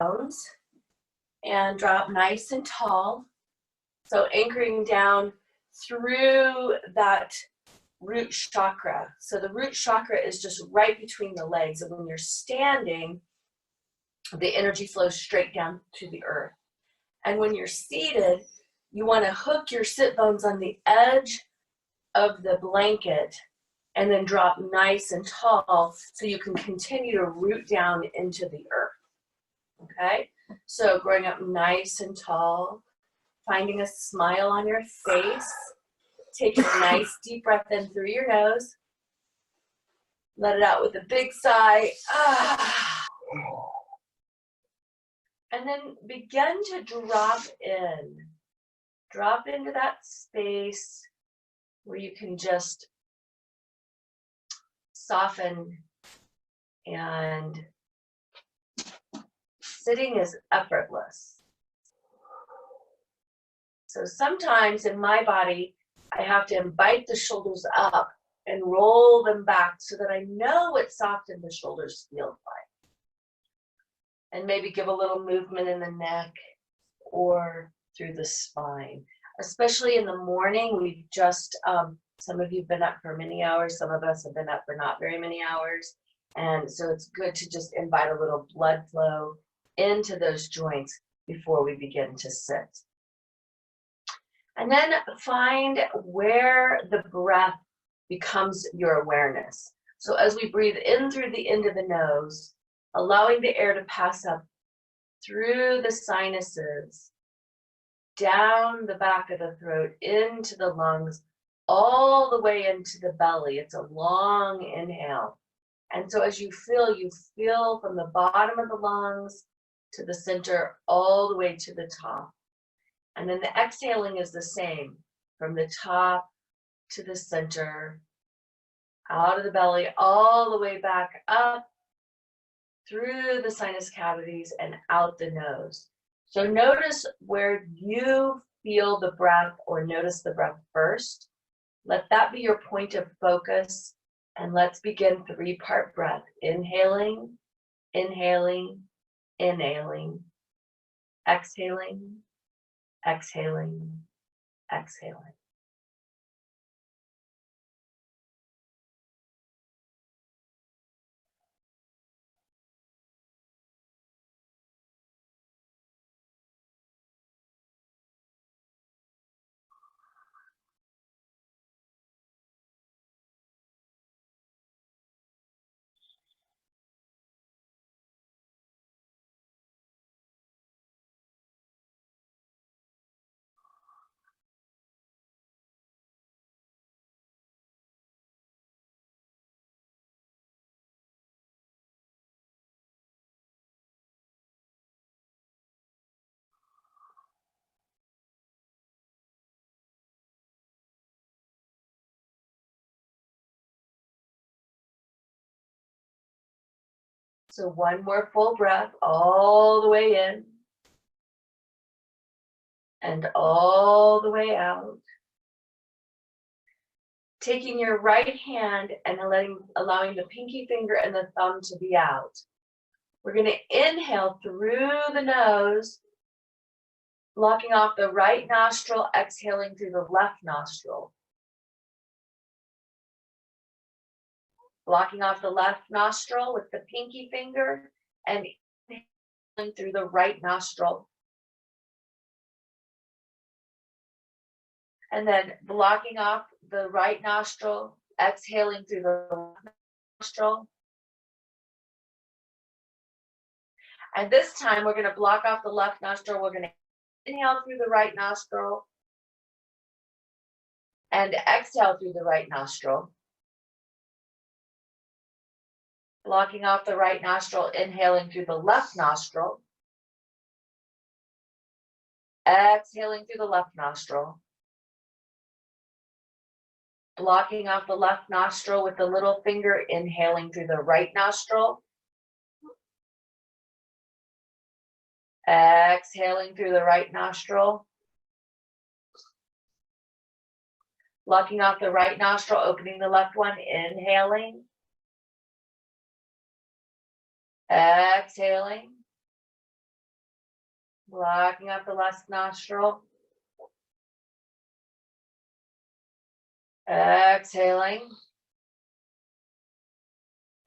bones and drop nice and tall. So anchoring down through that root chakra. So the root chakra is just right between the legs. And when you're standing, the energy flows straight down to the earth. And when you're seated, you want to hook your sit bones on the edge of the blanket and then drop nice and tall so you can continue to root down into the earth. Okay? So growing up nice and tall, finding a smile on your face, taking a nice deep breath in through your nose, let it out with a big sigh. And then begin to drop in. Drop into that space where you can just soften, and sitting is effortless. So sometimes in my body, I have to invite the shoulders up and roll them back so that I know what soft in the shoulders feels like. And maybe give a little movement in the neck or through the spine. Especially in the morning, we've just, some of you have been up for many hours, some of us have been up for not very many hours. And so it's good to just invite a little blood flow into those joints before we begin to sit. And then find where the breath becomes your awareness. So as we breathe in through the end of the nose, allowing the air to pass up through the sinuses, down the back of the throat, into the lungs, all the way into the belly. It's a long inhale. And so as you feel from the bottom of the lungs to the center, all the way to the top. And then the exhaling is the same, from the top to the center, out of the belly, all the way back up, through the sinus cavities and out the nose. So notice where you feel the breath, or notice the breath first. Let that be your point of focus. And let's begin 3-part breath. Inhaling, inhaling, inhaling, exhaling, exhaling, exhaling. So one more full breath all the way in and all the way out. Taking your right hand and allowing the pinky finger and the thumb to be out. We're going to inhale through the nose, blocking off the right nostril, exhaling through the left nostril. Blocking off the left nostril with the pinky finger and inhaling through the right nostril. And then blocking off the right nostril, exhaling through the left nostril. And this time we're going to block off the left nostril. We're going to inhale through the right nostril and exhale through the right nostril. Blocking off the right nostril, inhaling through the left nostril. Exhaling through the left nostril. Blocking off the left nostril with the little finger, inhaling through the right nostril. Exhaling through the right nostril. Blocking off the right nostril, opening the left one, inhaling. Exhaling. Blocking out the left nostril. Exhaling.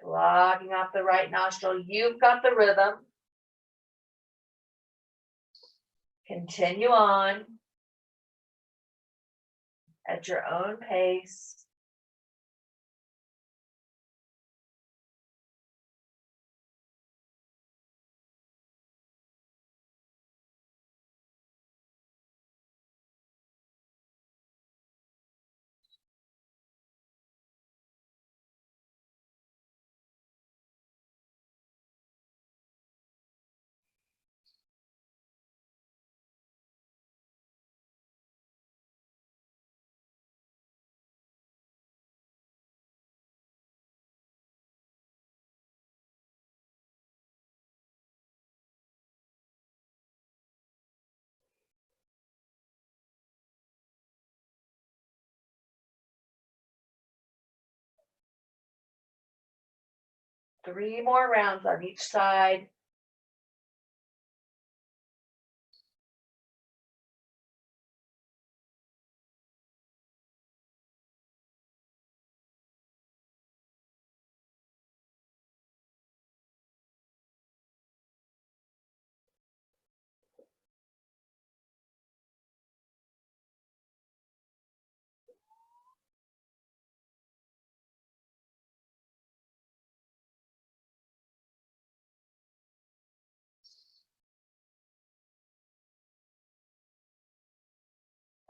Blocking out the right nostril. You've got the rhythm. Continue on at your own pace. Three more rounds on each side.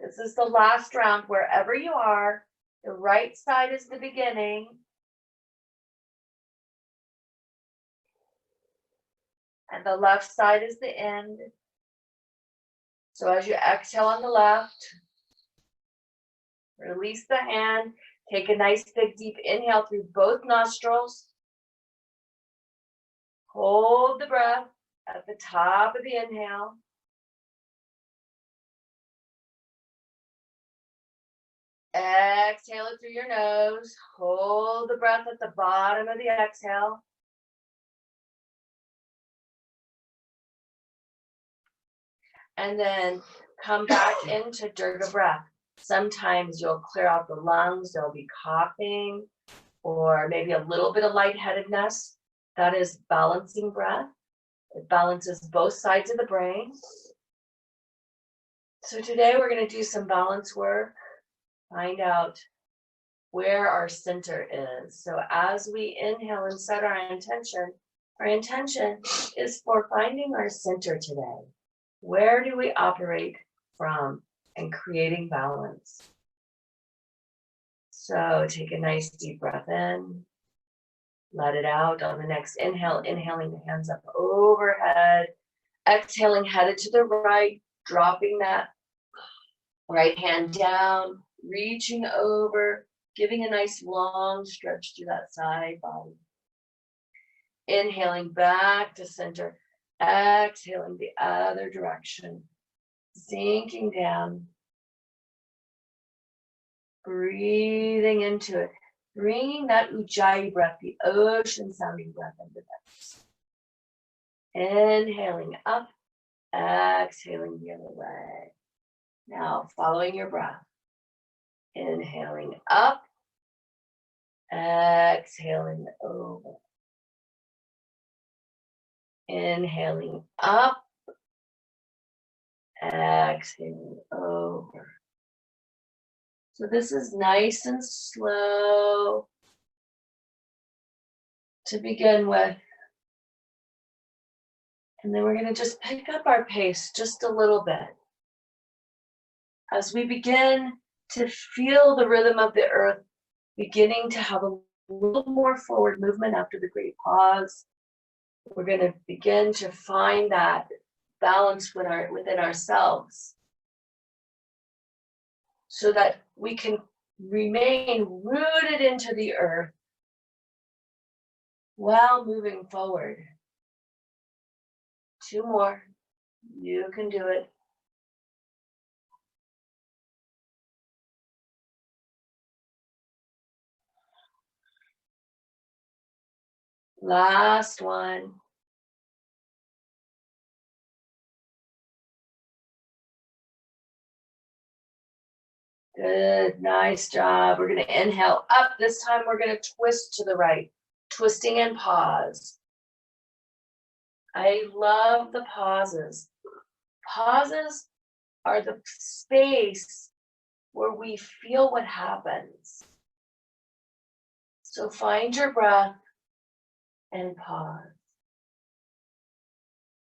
This is the last round. Wherever you are, the right side is the beginning. And the left side is the end. So as you exhale on the left, release the hand. Take a nice big deep inhale through both nostrils. Hold the breath at the top of the inhale. Exhale it through your nose. Hold the breath at the bottom of the exhale. And then come back into Durga breath. Sometimes you'll clear out the lungs, there'll be coughing, or maybe a little bit of lightheadedness. That is balancing breath. It balances both sides of the brain. So today we're going to do some balance work, find out where our center is. So as we inhale and set our intention is for finding our center today. Where do we operate from and creating balance? So take a nice deep breath in, let it out. On the next inhale, inhaling the hands up overhead, exhaling headed to the right, dropping that right hand down, reaching over, giving a nice long stretch through that side body. Inhaling back to center, exhaling the other direction, sinking down, breathing into it, bringing that Ujjayi breath, the ocean sounding breath into that. Inhaling up, exhaling the other way. Now following your breath, inhaling up, exhaling over. Inhaling up, exhaling over. So this is nice and slow to begin with. And then we're going to just pick up our pace just a little bit. As we begin to feel the rhythm of the earth beginning to have a little more forward movement after the great pause, we're going to begin to find that balance within ourselves so that we can remain rooted into the earth while moving forward. 2 more. You can do it. Last one. Good, nice job. We're going to inhale up. This time we're going to twist to the right, twisting and pause. I love the pauses. Pauses are the space where we feel what happens. So find your breath and pause.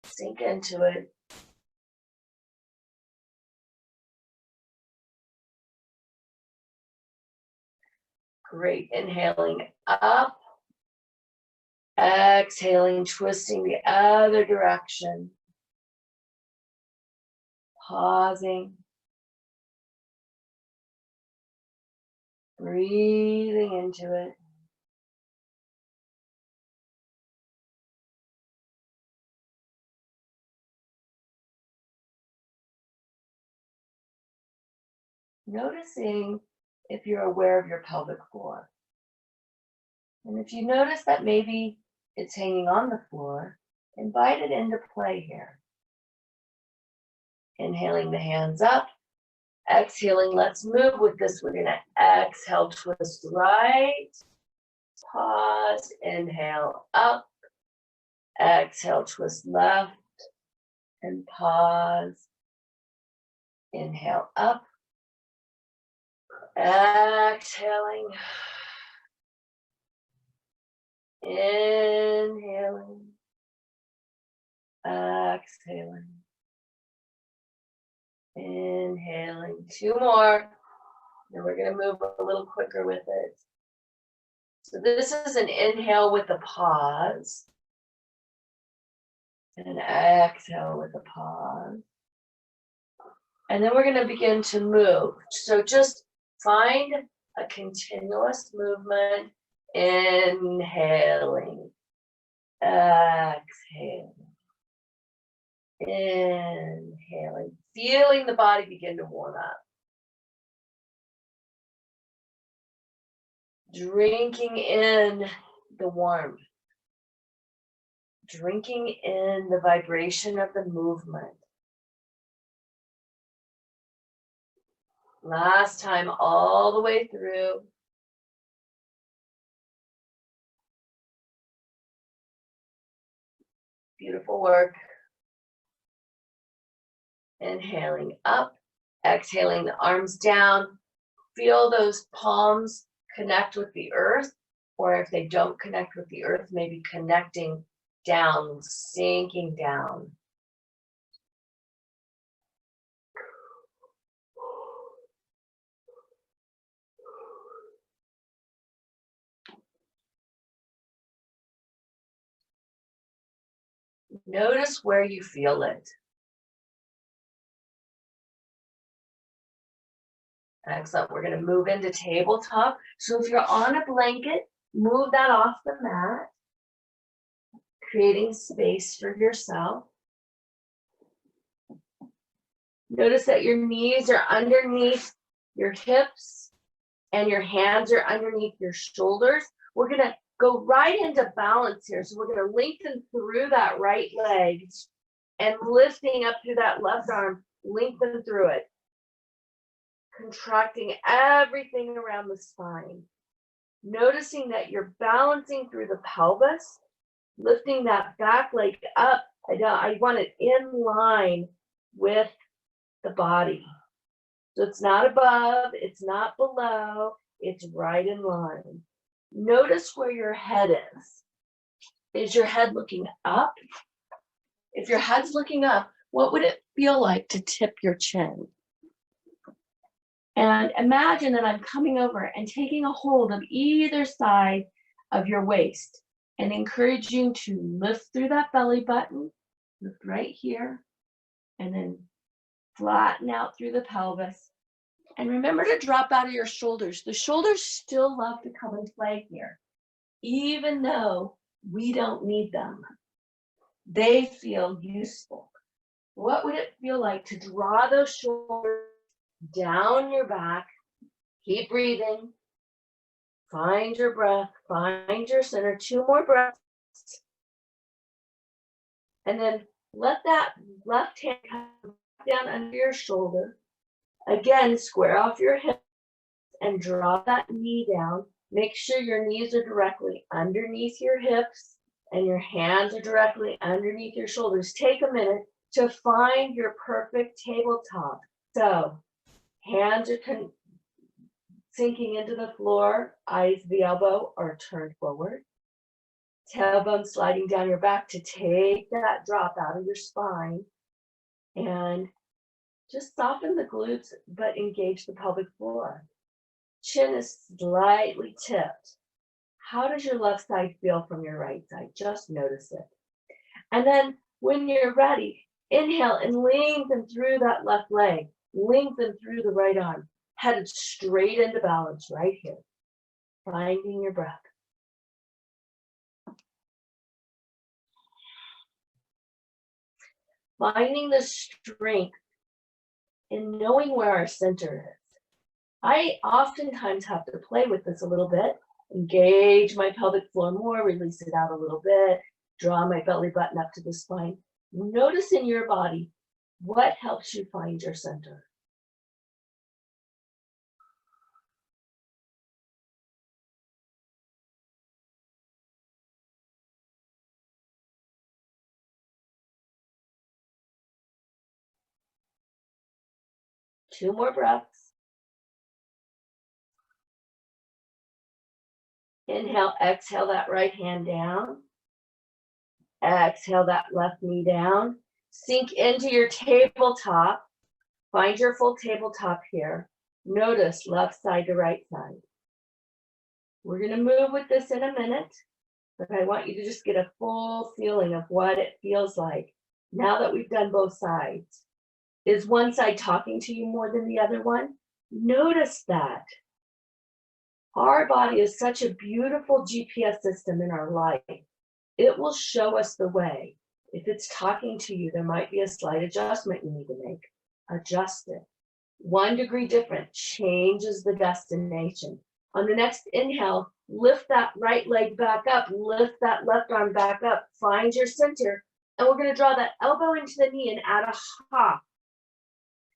Sink into it. Great. Inhaling up. Exhaling, twisting the other direction. Pausing. Breathing into it. Noticing if you're aware of your pelvic floor. And if you notice that maybe it's hanging on the floor, invite it into play here. Inhaling the hands up. Exhaling, let's move with this. We're going to exhale, twist right. Pause, inhale up. Exhale, twist left. And pause. Inhale up. Exhaling. Inhaling. Exhaling. Inhaling. 2 more. Then we're going to move a little quicker with it. So this is an inhale with a pause. And an exhale with a pause. And then we're going to begin to move. So just find a continuous movement. Inhaling. Exhaling. Inhaling. Feeling the body begin to warm up. Drinking in the warmth. Drinking in the vibration of the movement. Last time, all the way through. Beautiful work. Inhaling up, exhaling the arms down. Feel those palms connect with the earth, or if they don't connect with the earth, maybe connecting down, sinking down. Notice where you feel it. Excellent. We're going to move into tabletop. So if you're on a blanket, move that off the mat, creating space for yourself. Notice that your knees are underneath your hips and your hands are underneath your shoulders. We're going to go right into balance here. So we're going to lengthen through that right leg and lifting up through that left arm, lengthen through it. Contracting everything around the spine. Noticing that you're balancing through the pelvis, lifting that back leg up. I want it in line with the body. So it's not above, it's not below, it's right in line. Notice where your head is. Is your head looking up? If your head's looking up, what would it feel like to tip your chin? And imagine that I'm coming over and taking a hold of either side of your waist and encouraging to lift through that belly button, lift right here, and then flatten out through the pelvis. And remember to drop out of your shoulders. The shoulders still love to come and play here, even though we don't need them. They feel useful. What would it feel like to draw those shoulders down your back? Keep breathing. Find your breath. Find your center. 2 more breaths. And then let that left hand come down under your shoulder. Again, square off your hips. and drop that knee down. Make sure your knees are directly underneath your hips and your hands are directly underneath your shoulders. Take a minute to find your perfect tabletop. So hands are sinking into the floor, eyes to the elbow are turned forward. Tailbone sliding down your back to take that drop out of your spine. And just soften the glutes, but engage the pelvic floor. Chin is slightly tipped. How does your left side feel from your right side? Just notice it. And then when you're ready, inhale and lengthen through that left leg. Lengthen through the right arm. Headed straight into balance right here. Finding your breath. Finding the strength in knowing where our center is. I oftentimes have to play with this a little bit, engage my pelvic floor more, release it out a little bit, draw my belly button up to the spine. Notice in your body what helps you find your center. Two more breaths. Inhale, exhale that right hand down. Exhale that left knee down. Sink into your tabletop. Find your full tabletop here. Notice left side to right side. We're going to move with this in a minute, but I want you to just get a full feeling of what it feels like now that we've done both sides. Is one side talking to you more than the other one? Notice that. Our body is such a beautiful GPS system in our life. It will show us the way. If it's talking to you, there might be a slight adjustment you need to make. Adjust it. 1 degree different changes the destination. On the next inhale, lift that right leg back up, lift that left arm back up, find your center, and we're going to draw that elbow into the knee and add a ha.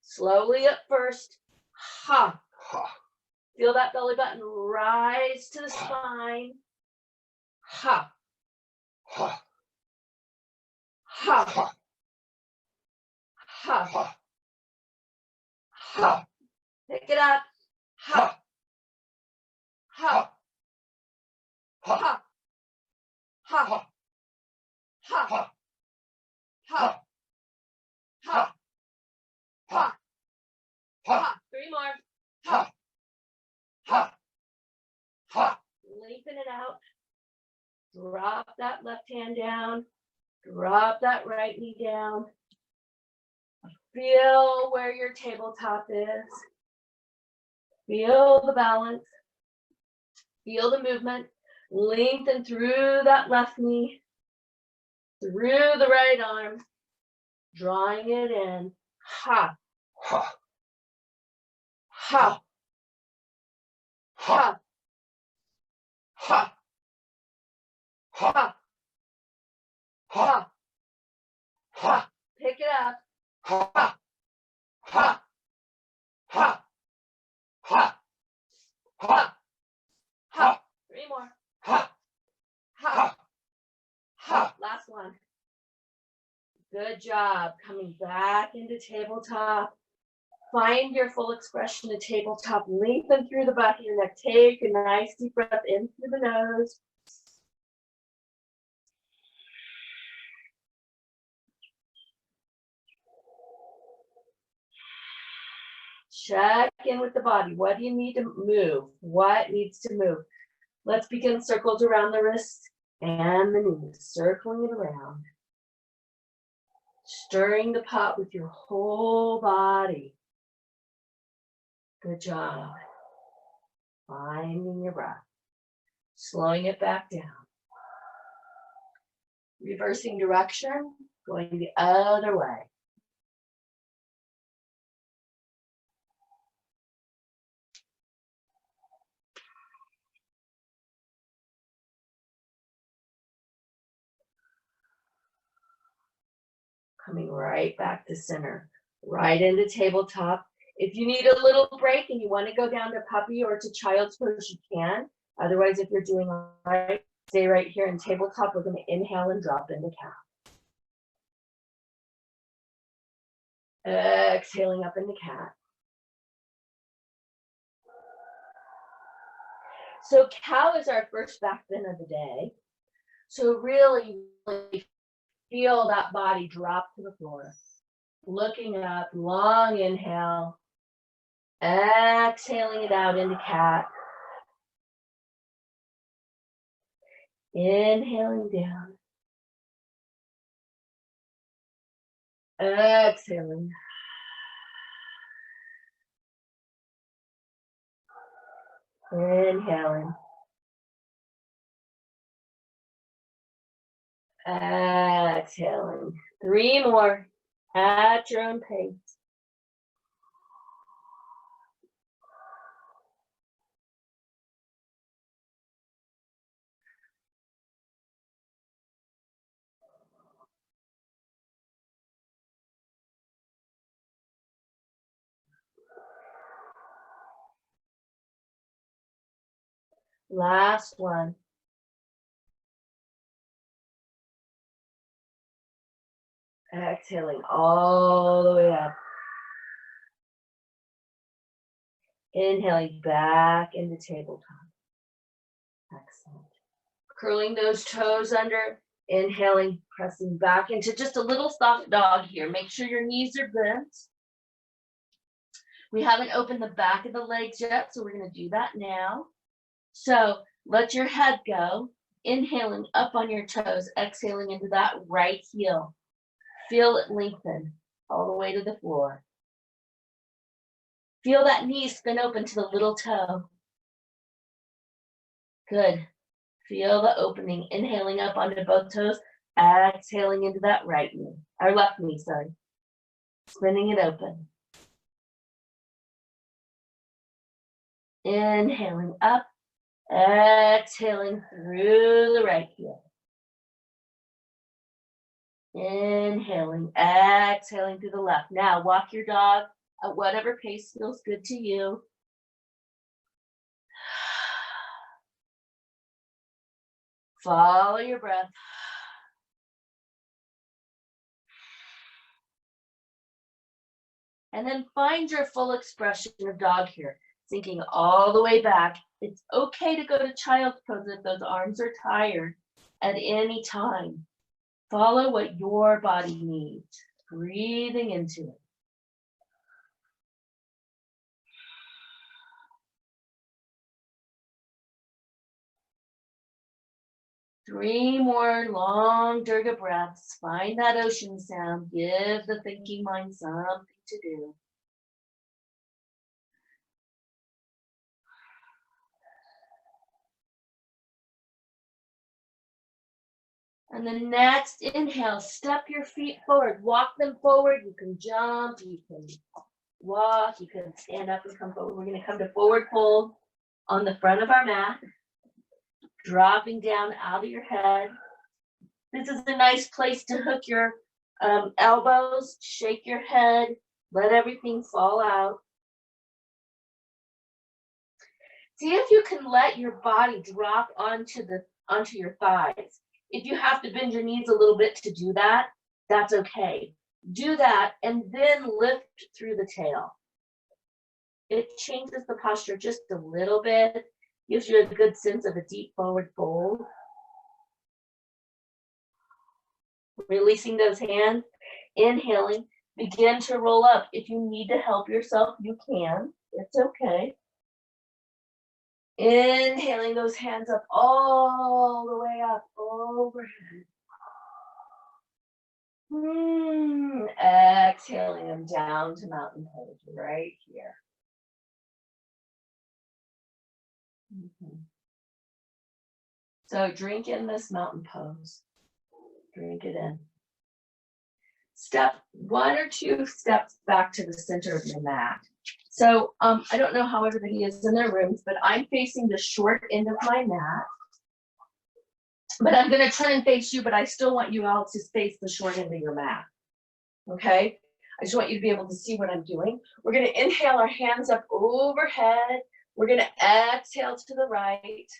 Slowly at first, ha. Ha. Feel that belly button rise to the spine. Ha. Ha. Ha. Ha. Ha. Ha. Pick it up. Ha. Ha. Ha. Ha. Ha. Ha. Ha. Ha. Ha. 3 more. Ha. Ha. Ha. Lengthen it out. Drop that left hand down. Drop that right knee down. Feel where your tabletop is. Feel the balance. Feel the movement. Lengthen through that left knee. Through the right arm. Drawing it in. Ha. Ha. Ha. Ha. Ha. Ha. Ha. Ha. Pick it up. Ha. Ha. Ha. Ha. Ha. Ha. 3 more. Ha. Ha. Ha. Last one. Good job. Coming back into tabletop. Find your full expression to tabletop. Lengthen through the back of your neck. Take a nice deep breath in through the nose. Check in with the body. What do you need to move? What needs to move? Let's begin circles around the wrists and the knees, circling it around. Stirring the pot with your whole body. Good job. Finding your breath. Slowing it back down. Reversing direction, going the other way. Coming right back to center, right into tabletop. If you need a little break and you want to go down to puppy or to child's pose, you can. Otherwise, if you're doing all right, stay right here in tabletop. We're going to inhale and drop into cat. Exhaling up into cat. So cow is our first back bend of the day. So really feel that body drop to the floor. Looking up, long inhale. Exhaling it out into cat. Inhaling down. Exhaling. Inhaling. Exhaling. 3 more at your own pace. Last one. Exhaling all the way up. Inhaling back into tabletop. Excellent. Curling those toes under. Inhaling, pressing back into just a little soft dog here. Make sure your knees are bent. We haven't opened the back of the legs yet, so we're going to do that now. So let your head go. Inhaling up on your toes, exhaling into that right heel. Feel it lengthen all the way to the floor. Feel that knee spin open to the little toe. Good. Feel the opening. Inhaling up onto both toes, exhaling into that right knee, or left knee, sorry. Spinning it open. Inhaling up, exhaling through the right heel. Inhaling, exhaling through the left. Now walk your dog at whatever pace feels good to you. Follow your breath. And then find your full expression of dog here, sinking all the way back. It's okay to go to child's pose if those arms are tired at any time. Follow what your body needs, breathing into it. Three more long Durga breaths. Find that ocean sound. Give the thinking mind something to do. And the next inhale, step your feet forward. Walk them forward. You can jump, you can walk, you can stand up and come forward. We're going to come to forward fold on the front of our mat. Dropping down out of your head. This is a nice place to hook your elbows, shake your head, let everything fall out. See if you can let your body drop onto your thighs. If you have to bend your knees a little bit to do that, that's okay. Do that and then lift through the tail. It changes the posture just a little bit, gives you a good sense of a deep forward fold. Releasing those hands, inhaling, begin to roll up. If you need to help yourself, you can. It's okay. Inhaling those hands up all the way up, overhead. Exhaling them down to mountain pose right here. So drink in this mountain pose. Drink it in. Step 1 or 2 steps back to the center of your mat. So I don't know how everybody is in their rooms, but I'm facing the short end of my mat. But I'm going to turn and face you, but I still want you all to face the short end of your mat. Okay? I just want you to be able to see what I'm doing. We're going to inhale our hands up overhead. We're going to exhale to the right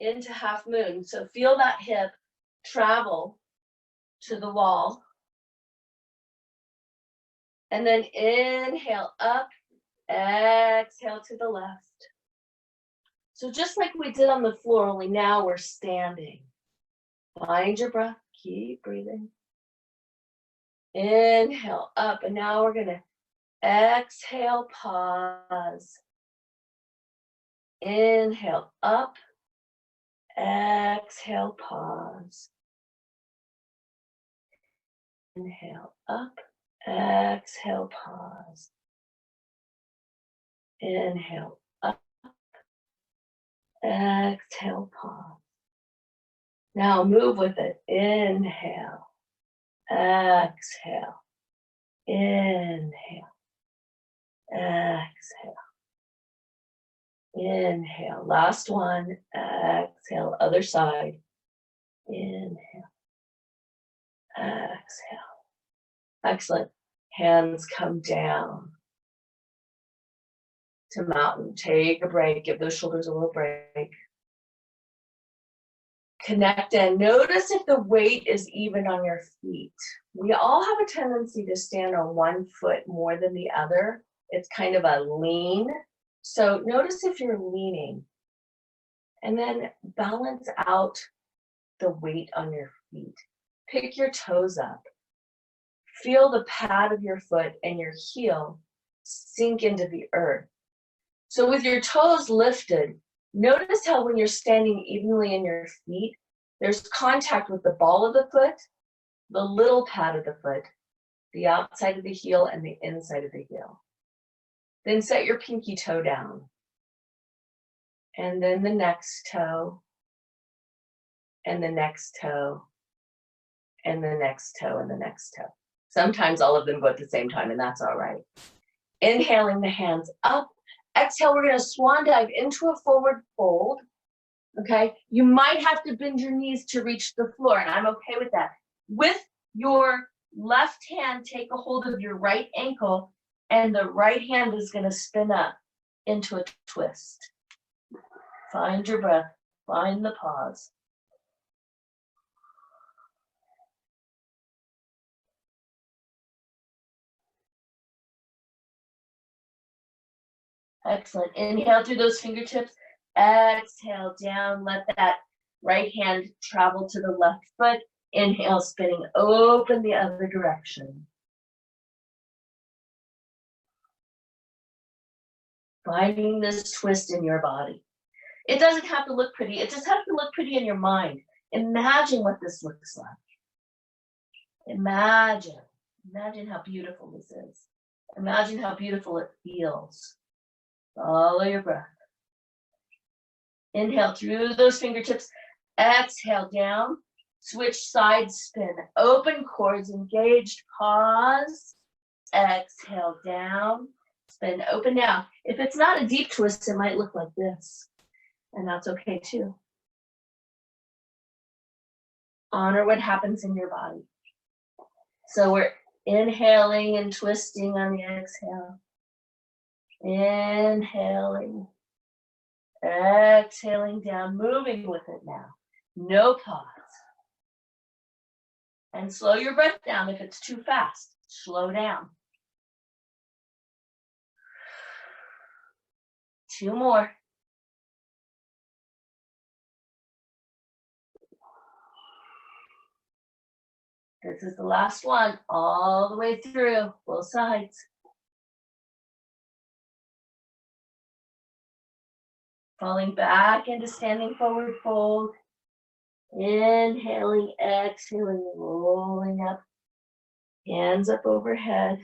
into half moon. So feel that hip travel to the wall. And then inhale up, exhale to the left. So just like we did on the floor, only now we're standing. Find your breath, keep breathing. Inhale up, and now we're gonna exhale, pause. Inhale up, exhale, pause. Inhale up, exhale, pause. Inhale up, exhale, pause. Now move with it. Inhale, exhale, inhale, exhale, inhale. Last one, exhale, other side. Inhale, exhale. Excellent. Hands come down to mountain. Take a break. Give those shoulders a little break. Connect in. Notice if the weight is even on your feet. We all have a tendency to stand on one foot more than the other. It's kind of a lean. So notice if you're leaning. And then balance out the weight on your feet. Pick your toes up. Feel the pad of your foot and your heel sink into the earth. So with your toes lifted, notice how when you're standing evenly in your feet, there's contact with the ball of the foot, the little pad of the foot, the outside of the heel, and the inside of the heel. Then set your pinky toe down. And then the next toe, and the next toe, and the next toe, and the next toe. Sometimes all of them go at the same time, and that's all right. Inhaling the hands up. Exhale, we're going to swan dive into a forward fold. Okay, you might have to bend your knees to reach the floor, and I'm okay with that. With your left hand, take a hold of your right ankle, and the right hand is going to spin up into a twist. Find your breath, find the pause. Excellent. Inhale through those fingertips. Exhale down. Let that right hand travel to the left foot. Inhale, spinning open the other direction. Finding this twist in your body. It doesn't have to look pretty. It just has to look pretty in your mind. Imagine what this looks like. Imagine how beautiful this is. Imagine how beautiful it feels. Follow your breath. Inhale through those fingertips. Exhale down. Switch side spin. Open cords engaged. Pause. Exhale down. Spin open now. If it's not a deep twist, it might look like this. And that's okay too. Honor what happens in your body. So we're inhaling and twisting on the exhale. Inhaling, exhaling down, moving with it now. No pause. And slow your breath down if it's too fast. Slow down. 2 more. This is the last one, all the way through, both sides. Falling back into standing forward fold. Inhaling, exhaling, rolling up. Hands up overhead.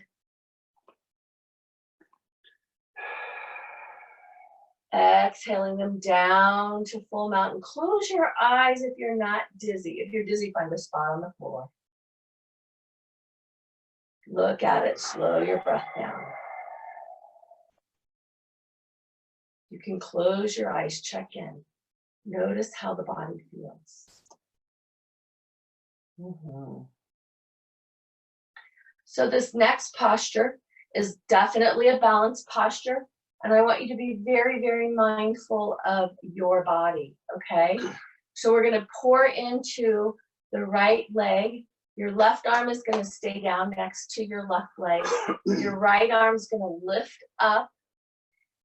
Exhaling them down to full mountain. Close your eyes if you're not dizzy. If you're dizzy, find a spot on the floor. Look at it, slow your breath down. You can close your eyes, check in. Notice how the body feels. So this next posture is definitely a balanced posture. And I want you to be very, very mindful of your body, okay? So we're gonna pour into the right leg. Your left arm is gonna stay down next to your left leg. Your right arm is gonna lift up.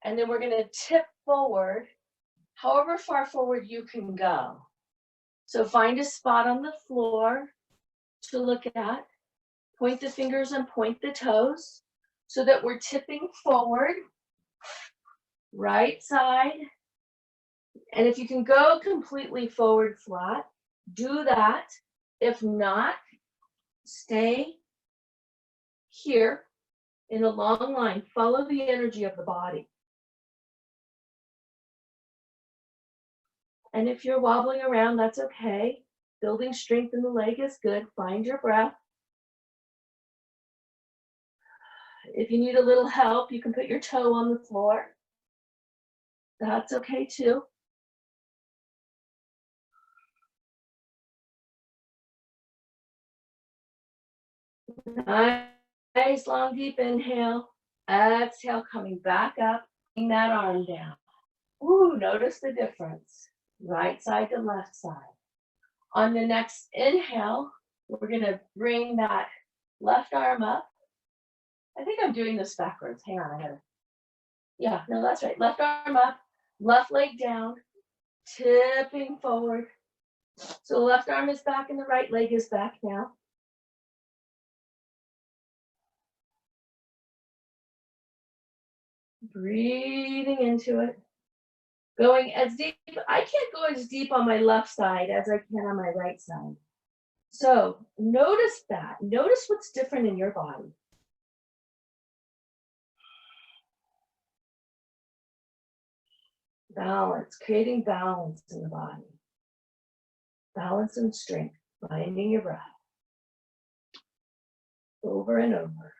And then we're gonna tip forward, however far forward you can go. So find a spot on the floor to look at. Point the fingers and point the toes so that we're tipping forward, right side. And if you can go completely forward flat, do that. If not, stay here in a long line. Follow the energy of the body. And if you're wobbling around, that's okay. Building strength in the leg is good. Find your breath. If you need a little help, you can put your toe on the floor. That's okay too. Nice long deep inhale. Exhale, coming back up. Bring that arm down. Ooh, notice the difference. Right side to left side. On the next inhale, we're gonna bring that left arm up. I think I'm doing this backwards. Hang on, I gotta. Yeah, no, that's right. Left arm up, left leg down, tipping forward. So the left arm is back and the right leg is back now. Breathing into it. Going as deep, I can't go as deep on my left side as I can on my right side. So notice that. Notice what's different in your body. Balance, creating balance in the body. Balance and strength, finding your breath. Over and over.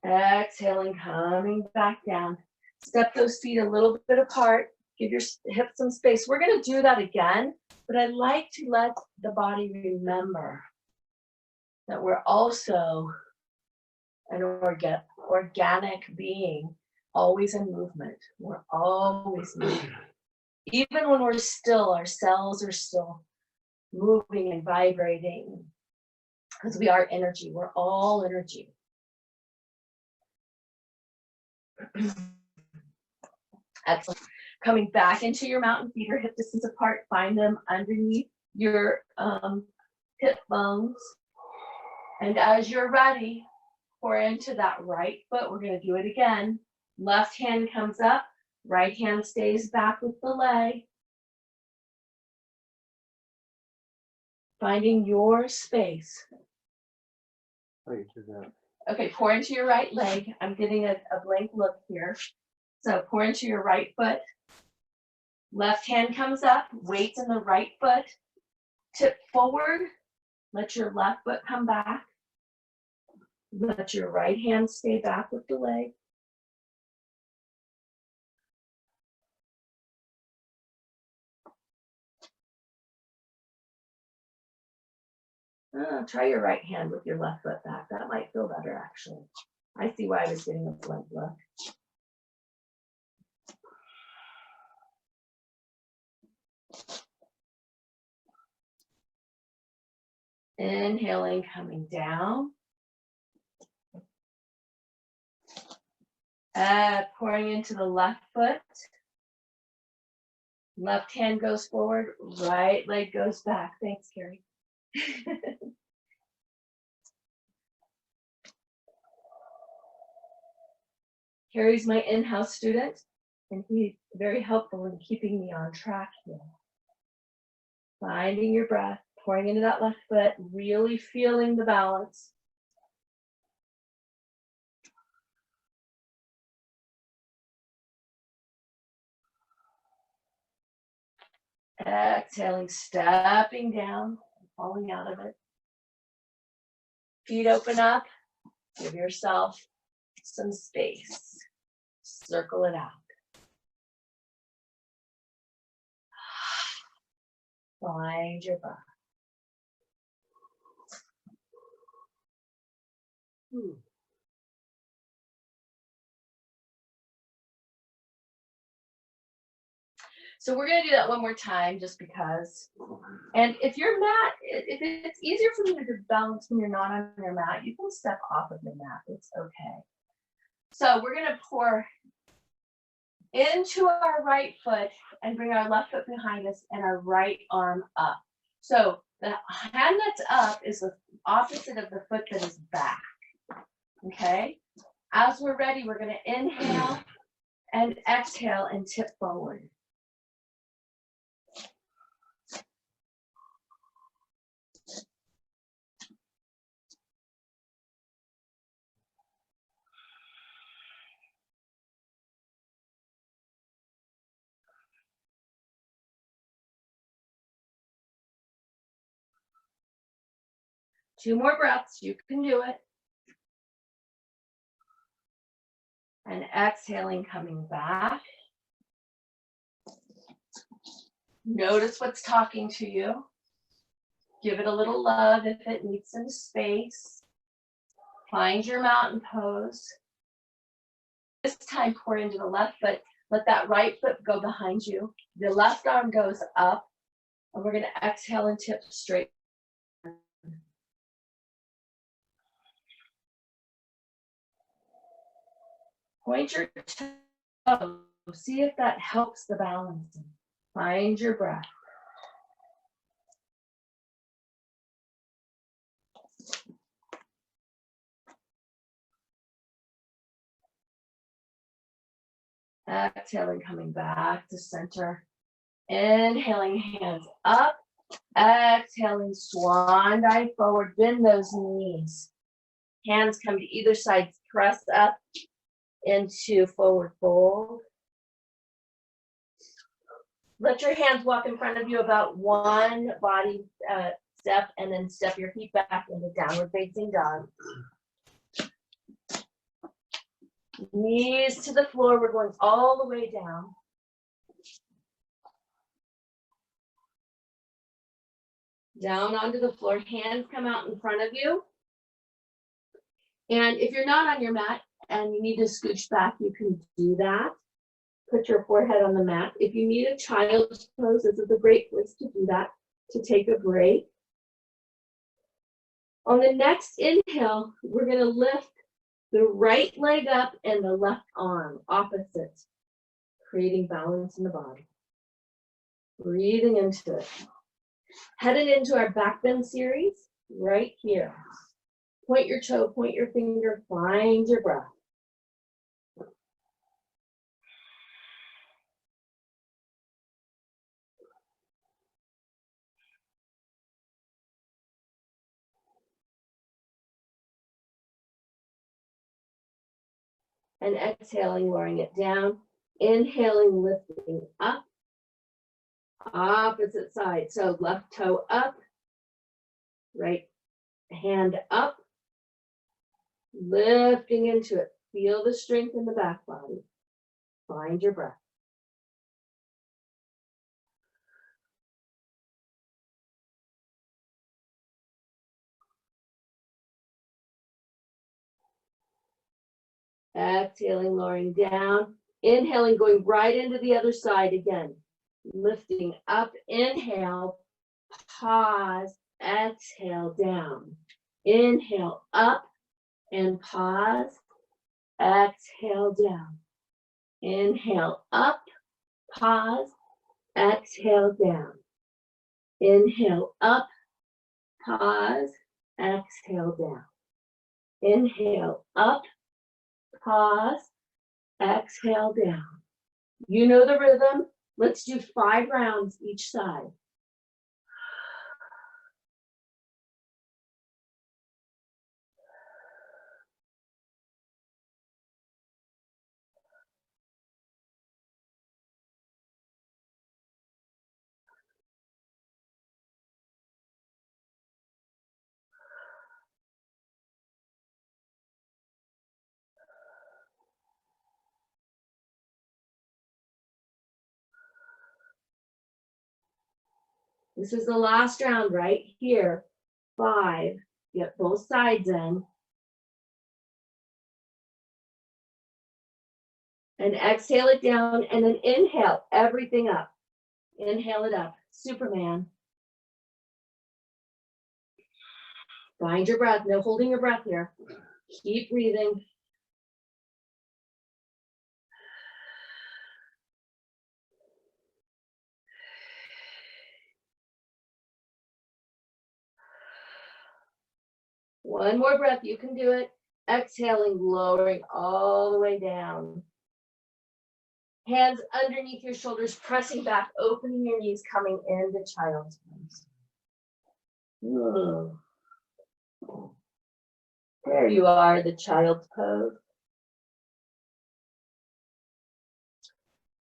Exhaling, coming back down. Step those feet a little bit apart. Give your hips some space. We're going to do that again, but I like to let the body remember that we're also an organic being, always in movement. We're always moving. Even when we're still, our cells are still moving and vibrating because we are energy. We're all energy. Excellent. Coming back into your mountain, feet are hip distance apart. Find them underneath your hip bones. And as you're ready, pour into that right foot. We're going to do it again. Left hand comes up. Right hand stays back with the leg. Finding your space. Okay, pour into your right leg. I'm getting a blank look here. So pour into your right foot. Left hand comes up, weights in the right foot. Tip forward, let your left foot come back. Let your right hand stay back with the leg. Try your right hand with your left foot back. That might feel better, actually. I see why I was getting a blank look. Inhaling, coming down. Pouring into the left foot. Left hand goes forward, right leg goes back. Thanks, Carrie. Carrie's my in-house student, and he's very helpful in keeping me on track here. Finding your breath, pouring into that left foot, really feeling the balance. Exhaling, stepping down, falling out of it. Feet open up, give yourself some space. Circle it out. Find your breath. So we're going to do that one more time just because. And if your mat, if it's easier for you to balance when you're not on your mat, you can step off of your mat. It's okay. So we're going to pour into our right foot and bring our left foot behind us and our right arm up. So the hand that's up is the opposite of the foot that is back. Okay? As we're ready, we're going to inhale and exhale and tip forward. Two more breaths, you can do it. And exhaling, coming back. Notice what's talking to you. Give it a little love if it needs some space. Find your mountain pose. This time, pour into the left foot. Let that right foot go behind you. The left arm goes up. And we're going to exhale and tip straight. Point your toes. See if that helps the balancing. Find your breath. Exhaling, coming back to center. Inhaling, hands up. Exhaling, swan dive forward. Bend those knees. Hands come to either side. Press up into forward fold. Let your hands walk in front of you about one body step, and then step your feet back into downward facing dog. Knees to the floor. We're going all the way down. Down onto the floor. Hands come out in front of you. And if you're not on your mat and you need to scooch back, you can do that. Put your forehead on the mat. If you need a child's pose, this is a great place to do that, to take a break. On the next inhale, we're going to lift the right leg up and the left arm opposite, creating balance in the body. Breathing into it. Headed into our back bend series right here. Point your toe, point your finger, find your breath. And exhaling, lowering it down. Inhaling, lifting up. Opposite side. So left toe up. Right hand up. Lifting into it. Feel the strength in the back body. Find your breath. Exhaling, lowering down. Inhaling, going right into the other side again. Lifting up, inhale, pause, exhale, down. Inhale, up and pause, exhale, down. Inhale, up, pause, exhale, down. Inhale, up, pause, exhale, down. Inhale, up, pause, exhale, down. You know the rhythm. Let's do 5 rounds each side. This is the last round right here. 5. Get both sides in. And exhale it down, and then inhale everything up. Inhale it up. Superman. Find your breath. No holding your breath here. Keep breathing. One more breath. You can do it. Exhaling, lowering all the way down. Hands underneath your shoulders, pressing back, opening your knees, coming into child's pose. There you are, the child's pose.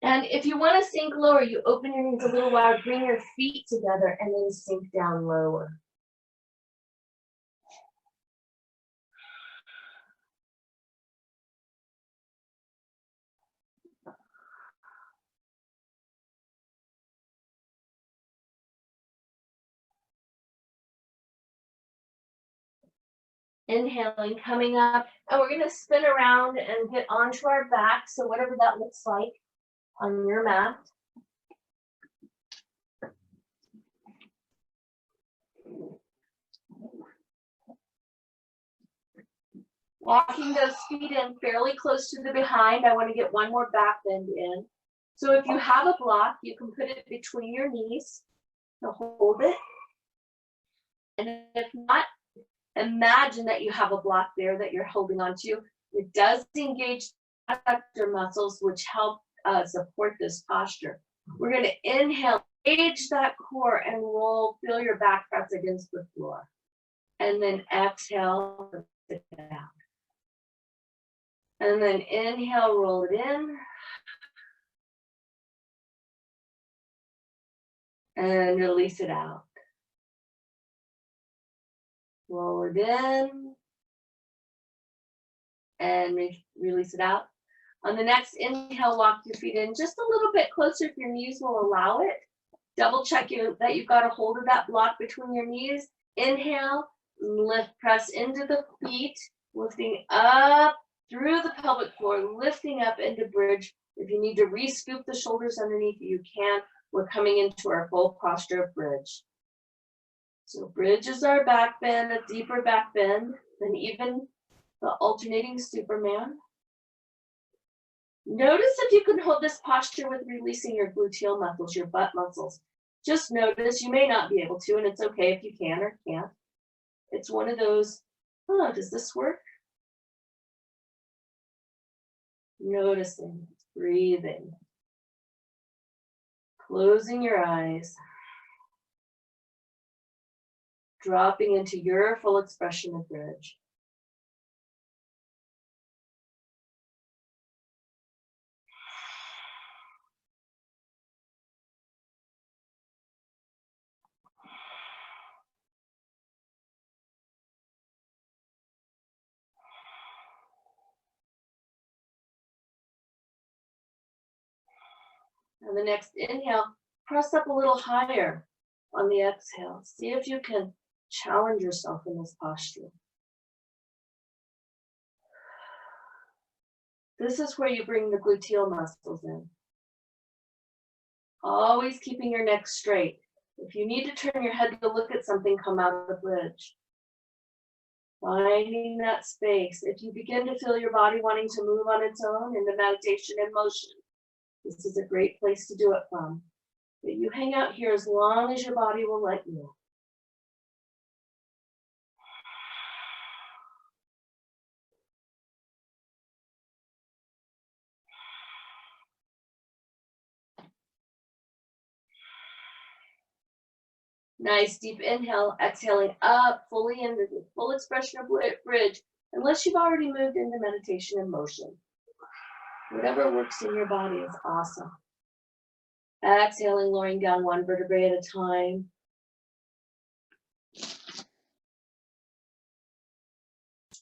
And if you want to sink lower, you open your knees a little wide, bring your feet together, and then sink down lower. Inhaling, coming up, and we're going to spin around and get onto our back, so whatever that looks like on your mat. Walking those feet in fairly close to the behind. I want to get one more back bend in. So if you have a block, you can put it between your knees to hold it. And if not, imagine that you have a block there that you're holding onto. It does engage adductor muscles, which help support this posture. We're going to inhale, engage that core, and roll, feel your back press against the floor. And then exhale, sit down. And then inhale, roll it in. And release it out. Roll it in. And release it out. On the next inhale, walk your feet in just a little bit closer if your knees will allow it. Double check that you've got a hold of that block between your knees. Inhale, lift, press into the feet, lifting up through the pelvic floor, lifting up into bridge. If you need to re-scoop the shoulders underneath you, you can. We're coming into our full posture of bridge. So bridge is our back bend, a deeper back bend than even the alternating Superman. Notice if you can hold this posture with releasing your gluteal muscles, your butt muscles. Just notice, you may not be able to, and it's okay if you can or can't. It's one of those, oh, does this work? Noticing, breathing, closing your eyes, dropping into your full expression of bridge. And the next inhale, press up a little higher on the exhale. See if you can challenge yourself in this posture. This is where you bring the gluteal muscles in. Always keeping your neck straight. If you need to turn your head to look at something, come out of the bridge. Finding that space. If you begin to feel your body wanting to move on its own in the meditation and motion, this is a great place to do it from. But you hang out here as long as your body will let you. Nice deep inhale, exhaling up fully into the full expression of bridge, unless you've already moved into meditation and motion. Whatever works in your body is awesome. Exhaling, lowering down one vertebrae at a time.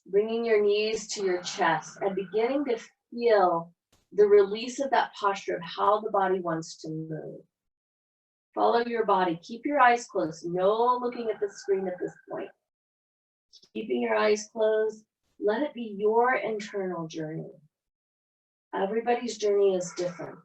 Bringing your knees to your chest and beginning to feel the release of that posture of how the body wants to move. Follow your body. Keep your eyes closed. No looking at the screen at this point. Keeping your eyes closed. Let it be your internal journey. Everybody's journey is different.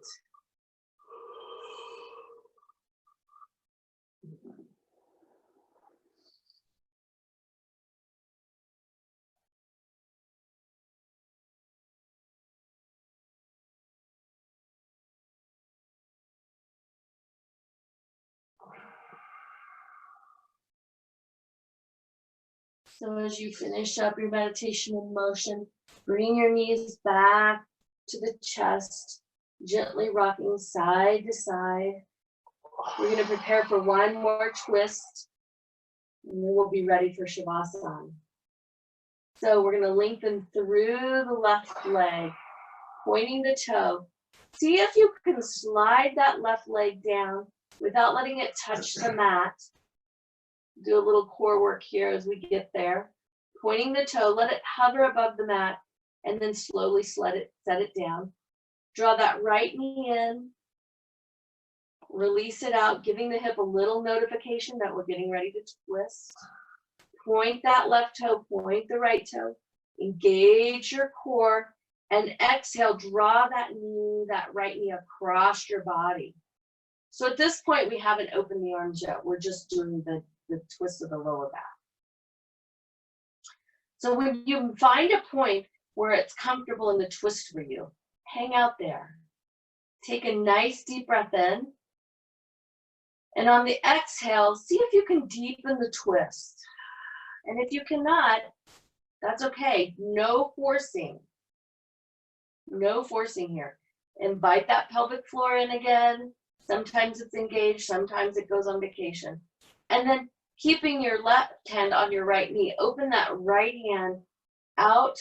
So as you finish up your meditation in motion, bring your knees back to the chest, gently rocking side to side. We're going to prepare for one more twist, and then we'll be ready for Shavasana. So we're going to lengthen through the left leg, pointing the toe. See if you can slide that left leg down without letting it touch the mat. Do a little core work here as we get there. Pointing the toe, let it hover above the mat, and then slowly set it down. Draw that right knee in. Release it out, giving the hip a little notification that we're getting ready to twist. Point that left toe, point the right toe. Engage your core, and exhale, draw that knee, that right knee across your body. So at this point, we haven't opened the arms yet. We're just doing the twist of the lower back. So when you find a point where it's comfortable in the twist for you, hang out there. Take a nice deep breath in. And on the exhale, see if you can deepen the twist. And if you cannot, that's okay. No forcing. No forcing here. Invite that pelvic floor in again. Sometimes it's engaged, sometimes it goes on vacation. And then keeping your left hand on your right knee, open that right hand out,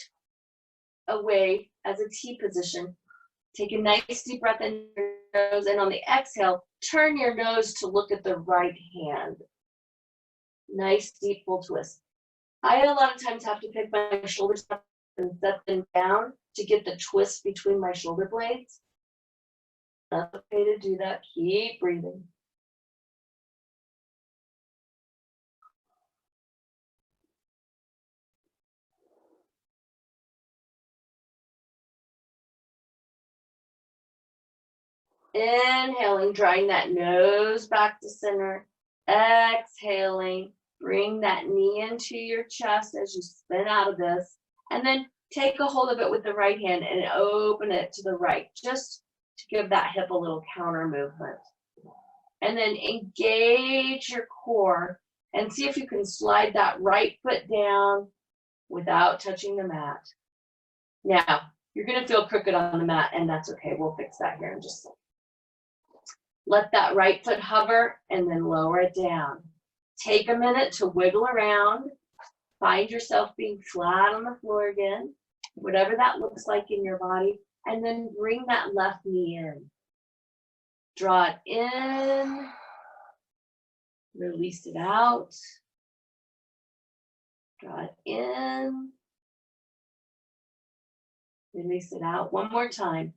away as a T position. Take a nice deep breath in your nose, and on the exhale, turn your nose to look at the right hand. Nice deep full twist. I a lot of times have to pick my shoulders up and set them down to get the twist between my shoulder blades. That's okay to do that. Keep breathing. Inhaling, drawing that nose back to center. Exhaling, bring that knee into your chest as you spin out of this. And then take a hold of it with the right hand and open it to the right, just to give that hip a little counter movement. And then engage your core and see if you can slide that right foot down without touching the mat. Now, you're going to feel crooked on the mat, and that's okay. We'll fix that here in just a second. Let that right foot hover and then lower it down. Take a minute to wiggle around. Find yourself being flat on the floor again, whatever that looks like in your body, and then bring that left knee in. Draw it in, release it out. Draw it in, release it out. One more time.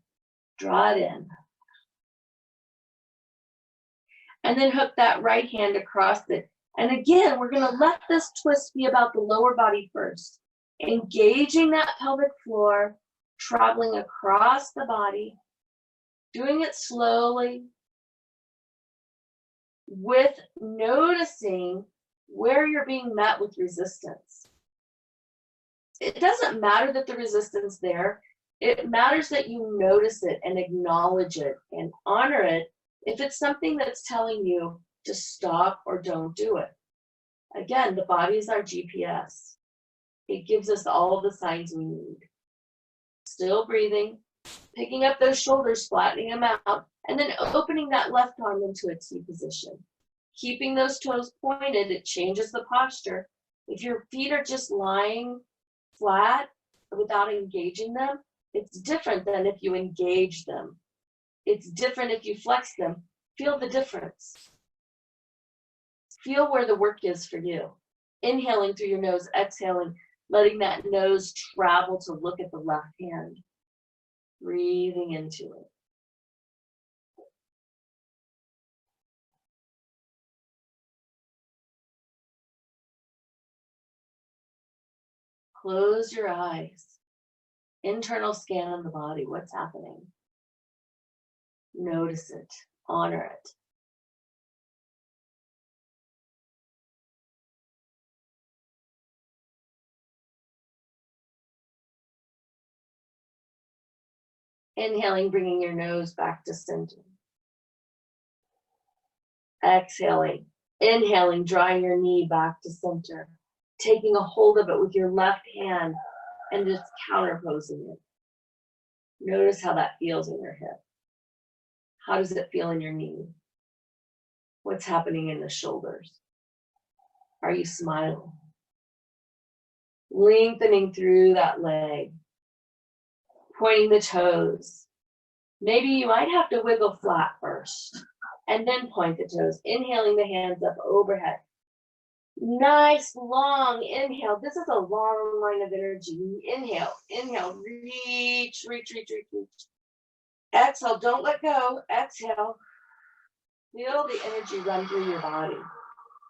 Draw it in. And then hook that right hand across it. And again, we're going to let this twist be about the lower body first. Engaging that pelvic floor, traveling across the body, doing it slowly, with noticing where you're being met with resistance. It doesn't matter that the resistance is there. It matters that you notice it and acknowledge it and honor it if it's something that's telling you to stop or don't do it. Again, the body is our GPS. It gives us all the signs we need. Still breathing, picking up those shoulders, flattening them out, and then opening that left arm into a T position. Keeping those toes pointed, it changes the posture. If your feet are just lying flat without engaging them, it's different than if you engage them. It's different if you flex them. Feel the difference. Feel where the work is for you. Inhaling through your nose, exhaling, letting that nose travel to look at the left hand. Breathing into it. Close your eyes. Internal scan of the body. What's happening? Notice it. Honor it. Inhaling, bringing your nose back to center. Exhaling. Inhaling, drawing your knee back to center. Taking a hold of it with your left hand and just counterposing it. Notice how that feels in your hip. How does it feel in your knee? What's happening in the shoulders? Are you smiling? Lengthening through that leg. Pointing the toes. Maybe you might have to wiggle flat first and then point the toes. Inhaling the hands up overhead. Nice long inhale. This is a long line of energy. Inhale, inhale, reach, reach, reach, reach, reach. Exhale, don't let go. Exhale. Feel the energy run through your body.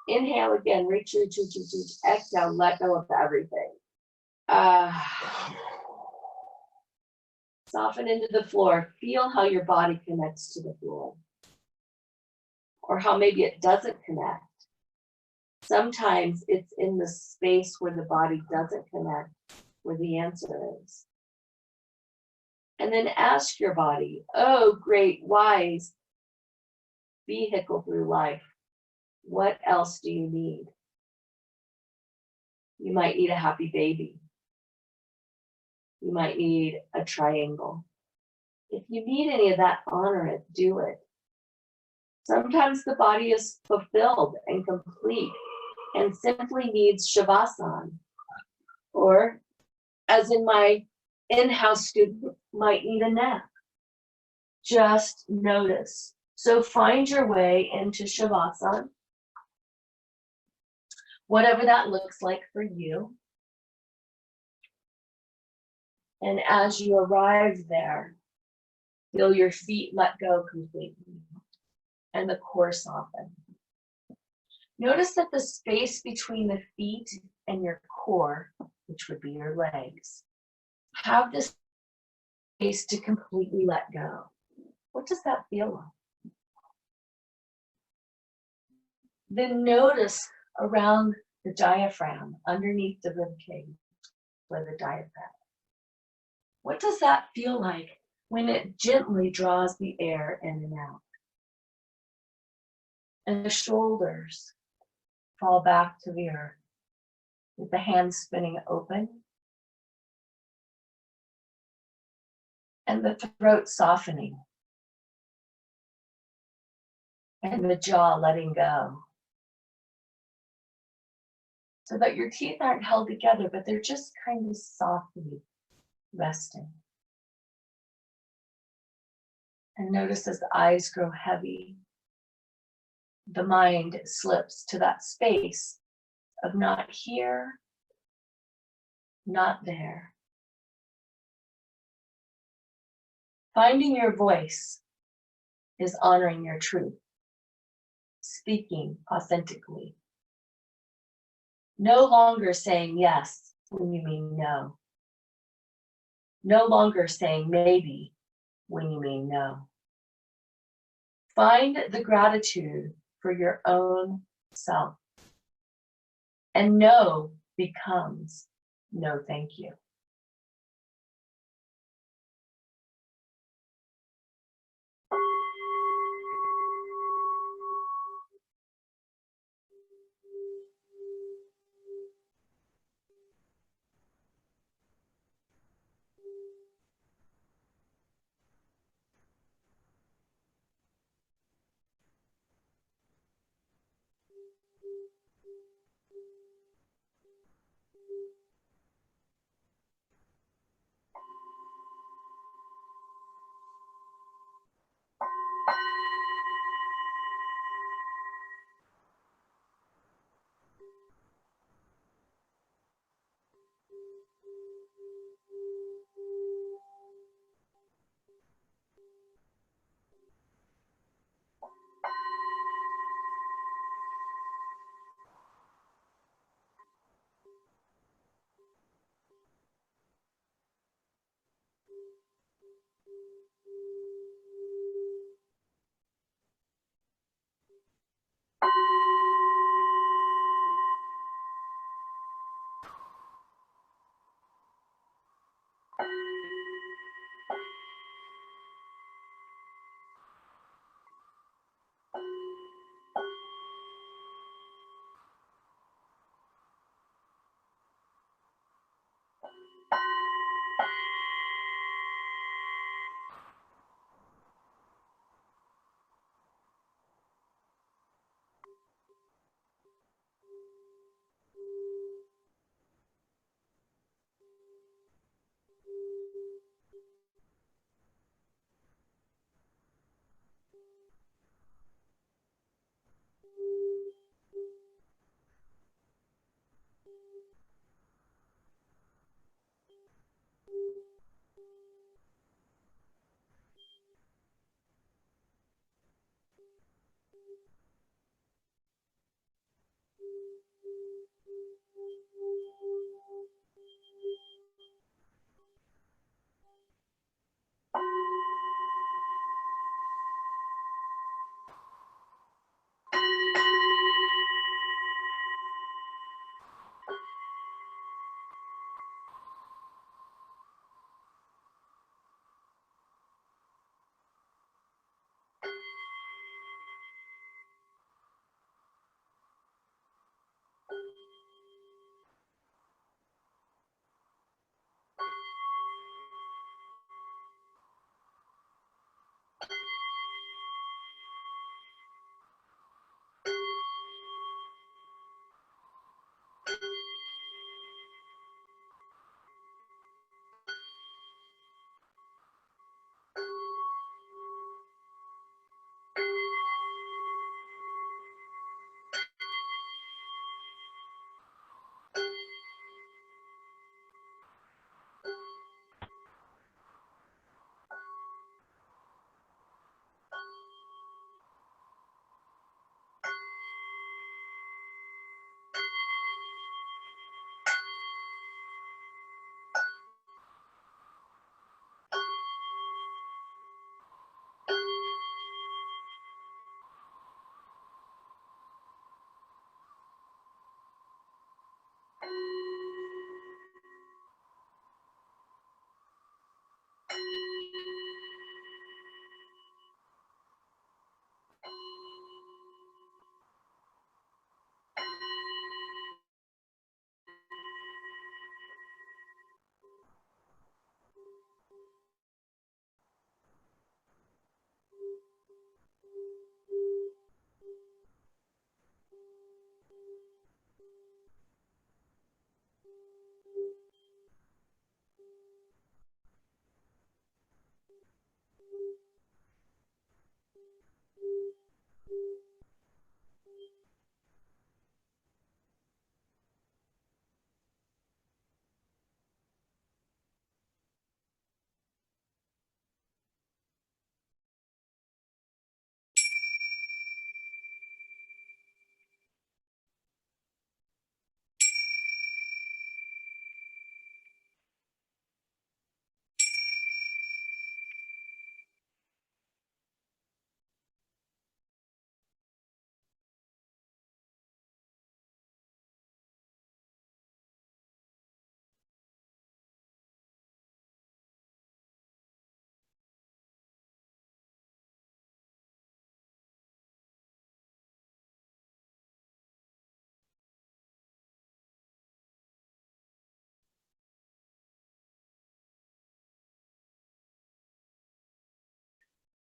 Inhale again, reach, reach, reach, reach, reach. Exhale, let go of everything. Soften into the floor. Feel how your body connects to the floor. Or how maybe it doesn't connect. Sometimes it's in the space where the body doesn't connect, where the answer is. And then ask your body, oh, great, wise vehicle through life, what else do you need? You might need a happy baby. You might need a triangle. If you need any of that, honor it, do it. Sometimes the body is fulfilled and complete and simply needs Shavasana. Or, as in my in-house student, might need a nap. Just notice. So find your way into Shavasana, whatever that looks like for you. And as you arrive there, feel your feet let go completely and the core soften. Notice that the space between the feet and your core, which would be your legs, have this space to completely let go. What does that feel like? Then notice around the diaphragm, underneath the rib cage, where the diaphragm. What does that feel like when it gently draws the air in and out? And the shoulders fall back to the earth with the hands spinning open and the throat softening and the jaw letting go. So that your teeth aren't held together, but they're just kind of softly resting. And notice as the eyes grow heavy, the mind slips to that space of not here, not there. Finding your voice is honoring your truth, speaking authentically. No longer saying yes when you mean no. No longer saying maybe when you mean no. Find the gratitude for your own self. And no becomes no thank you.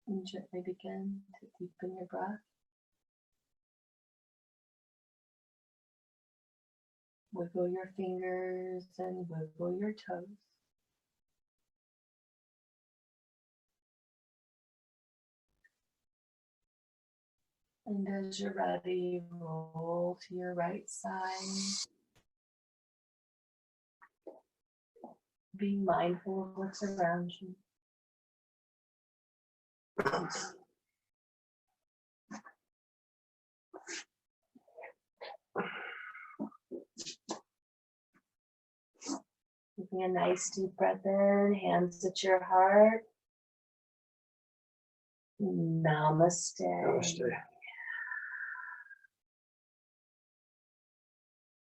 And gently begin to deepen your breath. Wiggle your fingers and wiggle your toes. And as you're ready, roll to your right side. Being mindful of what's around you. Taking a nice deep breath in, hands at your heart. Namaste. Namaste.